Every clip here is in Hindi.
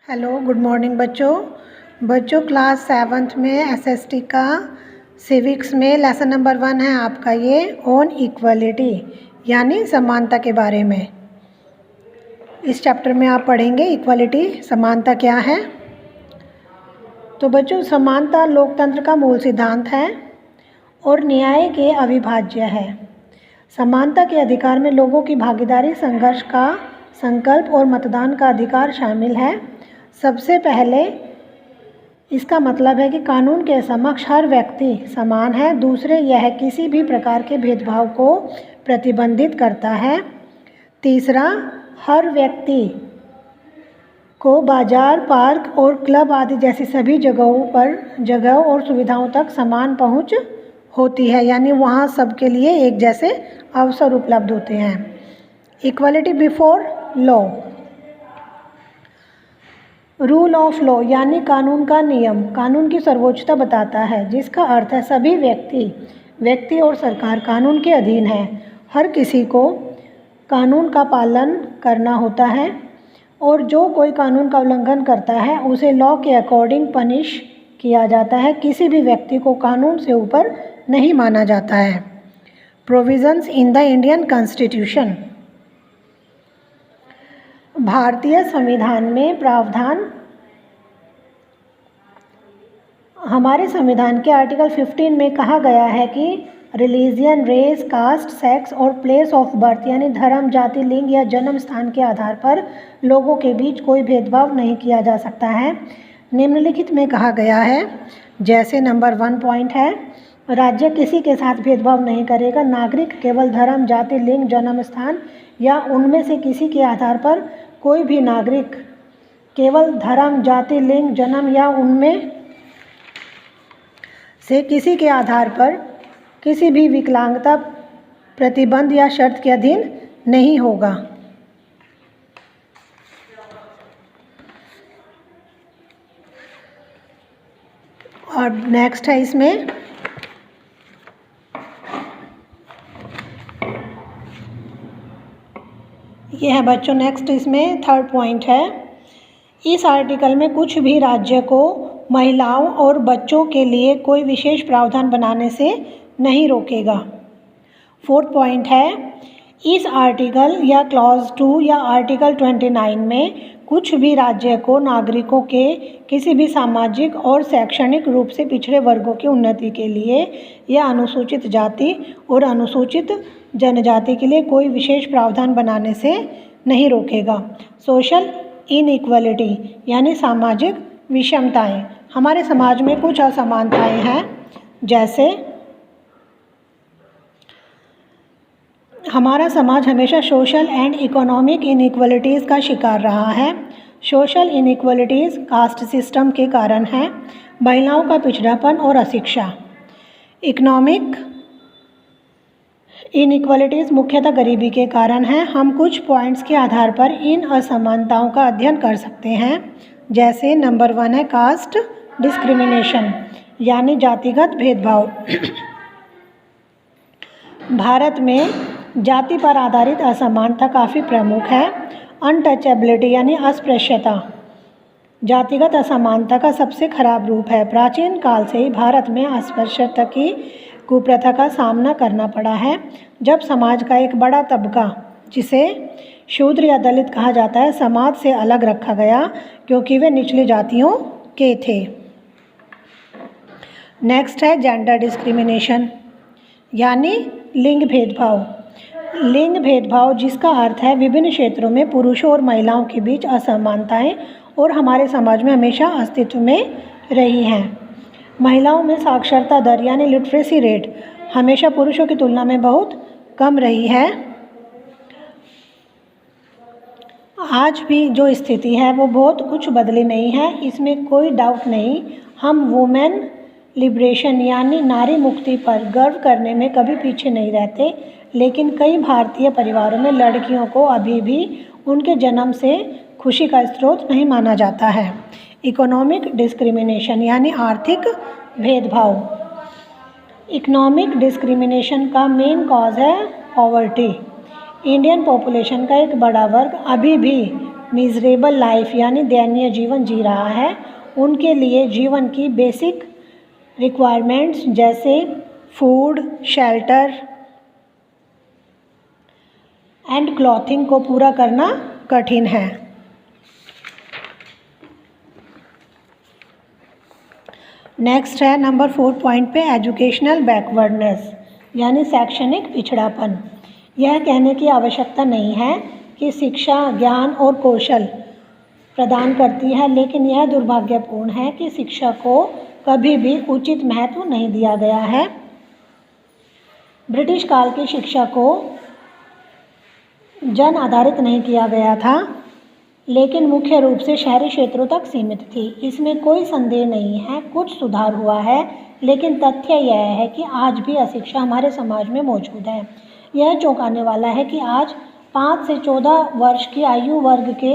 हेलो, गुड मॉर्निंग बच्चों क्लास 7th में एसएसटी का सिविक्स में लेसन नंबर 1 है आपका ये ऑन इक्वलिटी यानी समानता के बारे में। इस चैप्टर में आप पढ़ेंगे इक्वलिटी, समानता क्या है। तो बच्चों, समानता लोकतंत्र का मूल सिद्धांत है और न्याय के अविभाज्य है। समानता के अधिकार में लोगों की भागीदारी, संघर्ष का संकल्प और मतदान का अधिकार शामिल है। सबसे पहले इसका मतलब है कि कानून के समक्ष हर व्यक्ति समान है। दूसरे, यह किसी भी प्रकार के भेदभाव को प्रतिबंधित करता है। तीसरा, हर व्यक्ति को बाजार, पार्क और क्लब आदि जैसी सभी जगहों और सुविधाओं तक समान पहुंच होती है, यानी वहाँ सबके लिए एक जैसे अवसर उपलब्ध होते हैं। Equality before law, rule of law यानी कानून का नियम कानून की सर्वोच्चता बताता है, जिसका अर्थ है सभी व्यक्ति और सरकार कानून के अधीन है। हर किसी को कानून का पालन करना होता है और जो कोई कानून का उल्लंघन करता है उसे लॉ के अकॉर्डिंग पनिश किया जाता है। किसी भी व्यक्ति को कानून से ऊपर नहीं माना जाता है। Provisions in the Indian constitution, भारतीय संविधान में प्रावधान, हमारे संविधान के आर्टिकल 15 में कहा गया है कि रिलीजियन, रेस, कास्ट, सेक्स और प्लेस ऑफ बर्थ यानी धर्म, जाति, लिंग या जन्म स्थान के आधार पर लोगों के बीच कोई भेदभाव नहीं किया जा सकता है। निम्नलिखित में कहा गया है, जैसे नंबर 1 पॉइंट है, राज्य किसी के साथ भेदभाव नहीं करेगा। नागरिक केवल धर्म, जाति, लिंग, जन्म स्थान या उनमें से किसी के आधार पर, कोई भी नागरिक केवल धर्म, जाति, लिंग, जन्म या उनमें से किसी के आधार पर किसी भी विकलांगता, प्रतिबंध या शर्त के अधीन नहीं होगा। और नेक्स्ट है इसमें ये है बच्चों, नेक्स्ट इसमें 3rd पॉइंट है, इस आर्टिकल में कुछ भी राज्य को महिलाओं और बच्चों के लिए कोई विशेष प्रावधान बनाने से नहीं रोकेगा। 4th पॉइंट है, इस आर्टिकल या क्लॉज 2 या आर्टिकल 29 में कुछ भी राज्य को नागरिकों के किसी भी सामाजिक और शैक्षणिक रूप से पिछड़े वर्गों की उन्नति के लिए या अनुसूचित जाति और अनुसूचित जनजाति के लिए कोई विशेष प्रावधान बनाने से नहीं रोकेगा। सोशल इनइक्वलिटी यानी सामाजिक विषमताएं, हमारे समाज में कुछ असमानताएं हैं, जैसे हमारा समाज हमेशा सोशल एंड इकोनॉमिक इनइक्वलिटीज़ का शिकार रहा है। सोशल इनइक्वलिटीज़ कास्ट सिस्टम के कारण है, महिलाओं का पिछड़ापन और अशिक्षा। इकोनॉमिक इनइक्वलिटीज़ मुख्यतः गरीबी के कारण है। हम कुछ पॉइंट्स के आधार पर इन असमानताओं का अध्ययन कर सकते हैं, जैसे नंबर 1 है कास्ट डिस्क्रिमिनेशन यानी जातिगत भेदभाव। भारत में जाति पर आधारित असमानता काफ़ी प्रमुख है। अनटचेबिलिटी यानी अस्पृश्यता जातिगत असमानता का सबसे खराब रूप है। प्राचीन काल से ही भारत में अस्पृश्यता की कुप्रथा का सामना करना पड़ा है, जब समाज का एक बड़ा तबका, जिसे शूद्र या दलित कहा जाता है, समाज से अलग रखा गया क्योंकि वे निचली जातियों के थे। नेक्स्ट है जेंडर डिस्क्रिमिनेशन यानी लिंग भेदभाव। लिंग भेदभाव जिसका अर्थ है विभिन्न क्षेत्रों में पुरुषों और महिलाओं के बीच असमानताएं और हमारे समाज में हमेशा अस्तित्व में रही हैं। महिलाओं में साक्षरता दर यानी लिटरेसी रेट हमेशा पुरुषों की तुलना में बहुत कम रही है। आज भी जो स्थिति है वो बहुत कुछ बदली नहीं है, इसमें कोई डाउट नहीं। हम वुमेन लिबरेशन यानी नारी मुक्ति पर गर्व करने में कभी पीछे नहीं रहते, लेकिन कई भारतीय परिवारों में लड़कियों को अभी भी उनके जन्म से खुशी का स्रोत नहीं माना जाता है। इकोनॉमिक डिस्क्रिमिनेशन यानी आर्थिक भेदभाव। इकोनॉमिक डिस्क्रिमिनेशन का मेन कॉज है पॉवर्टी। इंडियन पॉपुलेशन का एक बड़ा वर्ग अभी भी मिजरेबल लाइफ यानी दयनीय जीवन जी रहा है, उनके लिए जीवन की बेसिक रिक्वायरमेंट्स जैसे फूड, शेल्टर एंड क्लॉथिंग को पूरा करना कठिन है। नेक्स्ट है नंबर 4 पॉइंट पे एजुकेशनल बैकवर्डनेस यानी शैक्षणिक पिछड़ापन। यह कहने की आवश्यकता नहीं है कि शिक्षा ज्ञान और कौशल प्रदान करती है, लेकिन यह दुर्भाग्यपूर्ण है कि शिक्षा को कभी भी उचित महत्व नहीं दिया गया है। ब्रिटिश काल की शिक्षा को जन आधारित नहीं किया गया था, लेकिन मुख्य रूप से शहरी क्षेत्रों तक सीमित थी। इसमें कोई संदेह नहीं है, कुछ सुधार हुआ है, लेकिन तथ्य यह है कि आज भी अशिक्षा हमारे समाज में मौजूद है। यह चौंकाने वाला है कि आज 5 से 14 वर्ष की आयु वर्ग के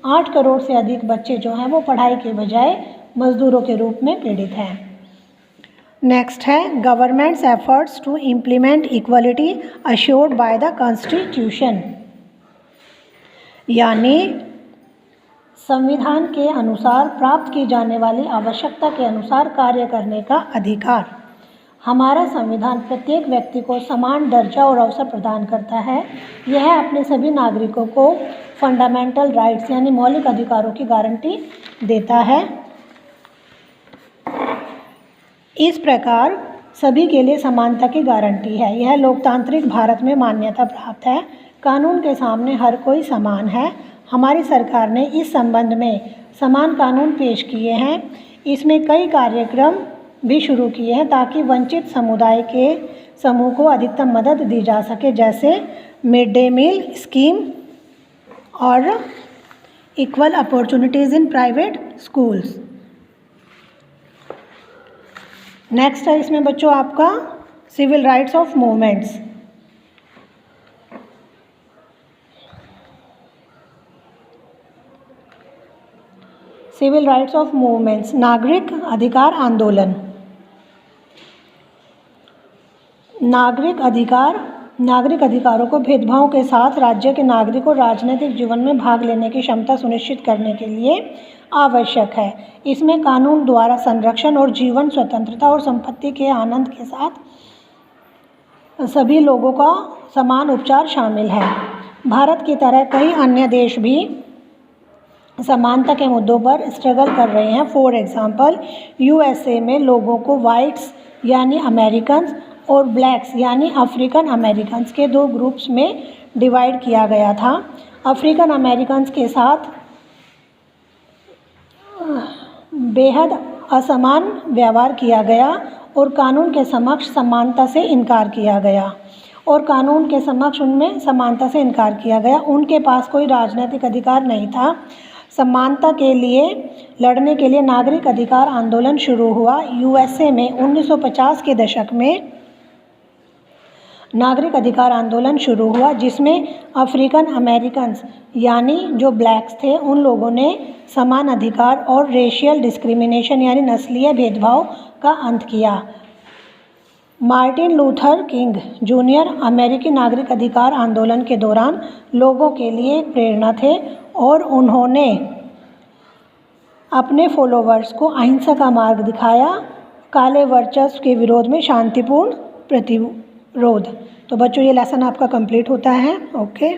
8 करोड़ से अधिक बच्चे जो हैं वो पढ़ाई के बजाय मजदूरों के रूप में पीड़ित हैं। नेक्स्ट है government's efforts to implement equality assured by the constitution यानी संविधान के अनुसार प्राप्त की जाने वाली आवश्यकता के अनुसार कार्य करने का अधिकार। हमारा संविधान प्रत्येक व्यक्ति को समान दर्जा और अवसर प्रदान करता है। यह अपने सभी नागरिकों को फंडामेंटल राइट्स यानी मौलिक अधिकारों की गारंटी देता है। इस प्रकार सभी के लिए समानता की गारंटी है। यह लोकतांत्रिक भारत में मान्यता प्राप्त है। कानून के सामने हर कोई समान है। हमारी सरकार ने इस संबंध में समान कानून पेश किए हैं। इसमें कई कार्यक्रम भी शुरू किए हैं ताकि वंचित समुदाय के समूह को अधिकतम मदद दी जा सके, जैसे मिड डे मील स्कीम और equal opportunities in private schools. Next है इसमें बच्चों आपका civil rights of movements. Civil rights of movements नागरिक अधिकार आंदोलन। नागरिक अधिकारों को भेदभाव के साथ राज्य के नागरिक और राजनीतिक जीवन में भाग लेने की क्षमता सुनिश्चित करने के लिए आवश्यक है। इसमें कानून द्वारा संरक्षण और जीवन स्वतंत्रता और संपत्ति के आनंद के साथ सभी लोगों का समान उपचार शामिल है। भारत की तरह कई अन्य देश भी समानता के मुद्दों पर स्ट्रगल कर रहे हैं। फॉर एग्जांपल यूएसए में लोगों को वाइट्स यानी अमेरिकन्स और ब्लैक्स यानी अफ्रीकन अमेरिकन्स के 2 ग्रुप्स में डिवाइड किया गया था। अफ्रीकन अमेरिकन्स के साथ बेहद असमान व्यवहार किया गया और कानून के समक्ष समानता से इनकार किया गया उनके पास कोई राजनीतिक अधिकार नहीं था। समानता के लिए लड़ने के लिए नागरिक अधिकार आंदोलन शुरू हुआ। यूएसए में 1950 के दशक में नागरिक अधिकार आंदोलन शुरू हुआ, जिसमें अफ्रीकन अमेरिकन्स यानी जो ब्लैक्स थे उन लोगों ने समान अधिकार और रेशियल डिस्क्रिमिनेशन यानी नस्लीय भेदभाव का अंत किया। मार्टिन लूथर किंग जूनियर अमेरिकी नागरिक अधिकार आंदोलन के दौरान लोगों के लिए एक प्रेरणा थे और उन्होंने अपने फॉलोवर्स को अहिंसा का मार्ग दिखाया, काले वर्चस्व के विरोध में शांतिपूर्ण प्रतिरोध। तो बच्चों ये लेसन आपका कंप्लीट होता है। ओके।